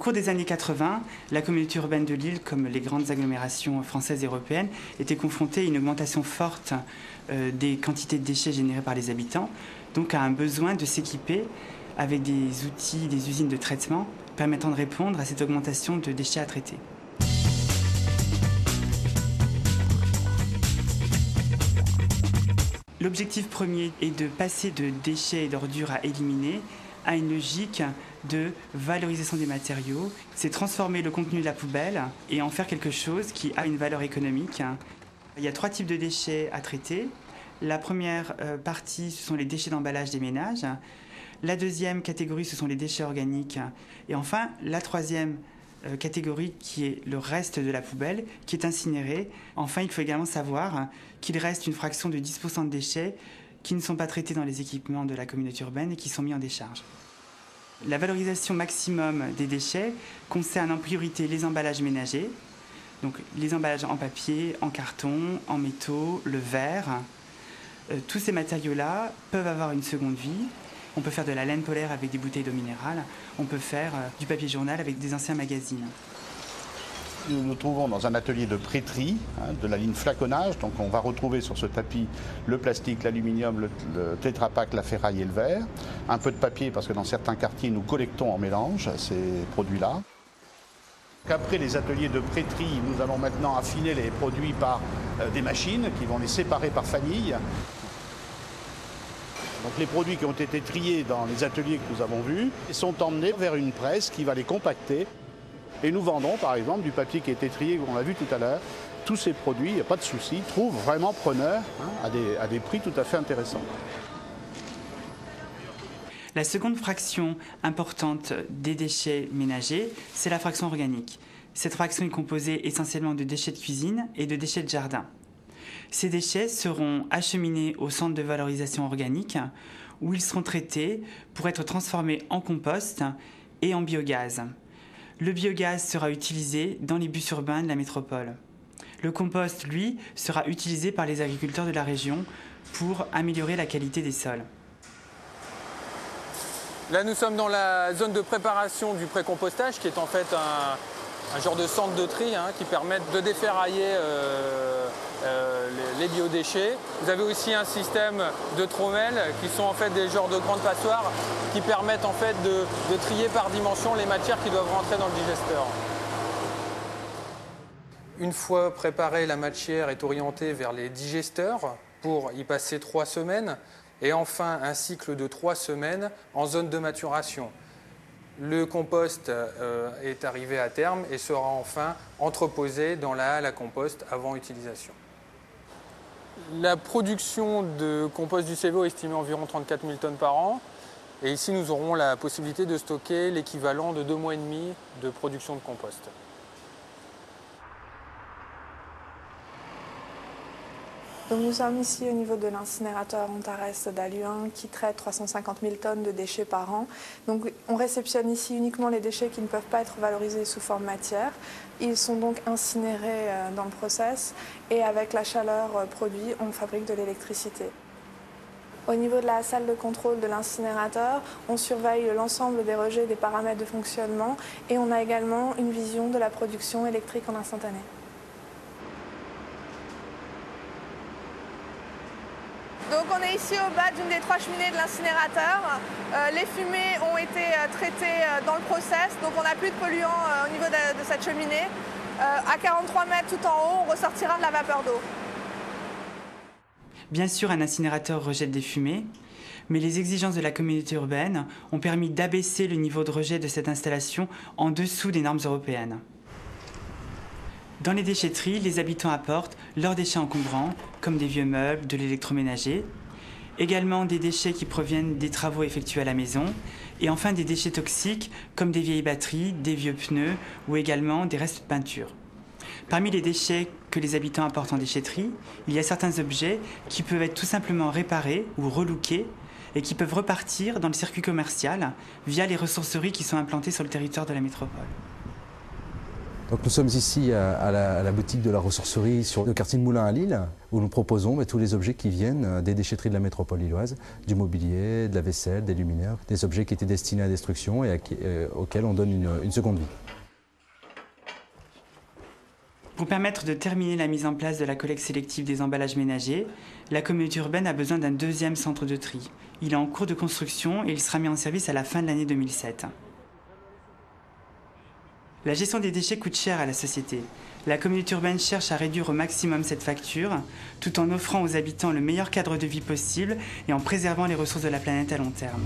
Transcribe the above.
cours des années 80, la communauté urbaine de Lille, comme les grandes agglomérations françaises et européennes, était confrontée à une augmentation forte des quantités de déchets générés par les habitants, donc à un besoin de s'équiper avec des outils, des usines de traitement permettant de répondre à cette augmentation de déchets à traiter. L'objectif premier est de passer de déchets et d'ordures à éliminer à une logique de valorisation des matériaux. C'est transformer le contenu de la poubelle et en faire quelque chose qui a une valeur économique. Il y a 3 types de déchets à traiter. La première partie, ce sont les déchets d'emballage des ménages. La deuxième catégorie, ce sont les déchets organiques. Et enfin, la troisième catégorie qui est le reste de la poubelle, qui est incinéré. Enfin, il faut également savoir qu'il reste une fraction de 10% de déchets qui ne sont pas traités dans les équipements de la communauté urbaine et qui sont mis en décharge. La valorisation maximum des déchets concerne en priorité les emballages ménagers, donc les emballages en papier, en carton, en métaux, le verre. Tous ces matériaux-là peuvent avoir une seconde vie. On peut faire de la laine polaire avec des bouteilles d'eau minérale. On peut faire du papier journal avec des anciens magazines. Nous nous trouvons dans un atelier de prêterie, de la ligne flaconnage. Donc on va retrouver sur ce tapis le plastique, l'aluminium, le tétrapac, la ferraille et le verre. Un peu de papier parce que dans certains quartiers, nous collectons en mélange ces produits-là. Après les ateliers de prêterie, nous allons maintenant affiner les produits par des machines qui vont les séparer par famille. Donc les produits qui ont été triés dans les ateliers que nous avons vus sont emmenés vers une presse qui va les compacter. Et nous vendons par exemple du papier qui a été trié, comme on l'a vu tout à l'heure. Tous ces produits, il n'y a pas de souci, trouvent vraiment preneurs à des prix tout à fait intéressants. La seconde fraction importante des déchets ménagers, c'est la fraction organique. Cette fraction est composée essentiellement de déchets de cuisine et de déchets de jardin. Ces déchets seront acheminés au centre de valorisation organique où ils seront traités pour être transformés en compost et en biogaz. Le biogaz sera utilisé dans les bus urbains de la métropole. Le compost, lui, sera utilisé par les agriculteurs de la région pour améliorer la qualité des sols. Là, nous sommes dans la zone de préparation du pré-compostage qui est en fait un genre de centre de tri qui permet de déferrailler les biodéchets. Vous avez aussi un système de trommelles qui sont en fait des genres de grandes passoires qui permettent en fait de trier par dimension les matières qui doivent rentrer dans le digesteur. Une fois préparée, la matière est orientée vers les digesteurs pour y passer 3 semaines et enfin un cycle de 3 semaines en zone de maturation. Le compost est arrivé à terme et sera enfin entreposé dans la halle à compost avant utilisation. La production de compost du CEVO est estimée à environ 34 000 tonnes par an. Et ici, nous aurons la possibilité de stocker l'équivalent de 2 mois et demi de production de compost. Donc nous sommes ici au niveau de l'incinérateur Antares d'Halluin qui traite 350 000 tonnes de déchets par an. Donc on réceptionne ici uniquement les déchets qui ne peuvent pas être valorisés sous forme matière. Ils sont donc incinérés dans le process et avec la chaleur produite, on fabrique de l'électricité. Au niveau de la salle de contrôle de l'incinérateur, on surveille l'ensemble des rejets, des paramètres de fonctionnement et on a également une vision de la production électrique en instantané. Donc on est ici au bas d'une des 3 cheminées de l'incinérateur. Les fumées ont été traitées dans le process, donc on n'a plus de polluants au niveau de cette cheminée. À 43 mètres tout en haut, on ressortira de la vapeur d'eau. Bien sûr, un incinérateur rejette des fumées, mais les exigences de la communauté urbaine ont permis d'abaisser le niveau de rejet de cette installation en dessous des normes européennes. Dans les déchetteries, les habitants apportent leurs déchets encombrants, comme des vieux meubles, de l'électroménager, également des déchets qui proviennent des travaux effectués à la maison, et enfin des déchets toxiques, comme des vieilles batteries, des vieux pneus, ou également des restes de peinture. Parmi les déchets que les habitants apportent en déchetterie, il y a certains objets qui peuvent être tout simplement réparés ou relookés, et qui peuvent repartir dans le circuit commercial via les ressourceries qui sont implantées sur le territoire de la métropole. Donc nous sommes ici à la boutique de la ressourcerie sur le quartier de Moulins à Lille, où nous proposons tous les objets qui viennent des déchetteries de la métropole lilloise, du mobilier, de la vaisselle, des luminaires, des objets qui étaient destinés à la destruction et auxquels on donne une seconde vie. Pour permettre de terminer la mise en place de la collecte sélective des emballages ménagers, la communauté urbaine a besoin d'un deuxième centre de tri. Il est en cours de construction et il sera mis en service à la fin de l'année 2007. La gestion des déchets coûte cher à la société. La communauté urbaine cherche à réduire au maximum cette facture, tout en offrant aux habitants le meilleur cadre de vie possible et en préservant les ressources de la planète à long terme.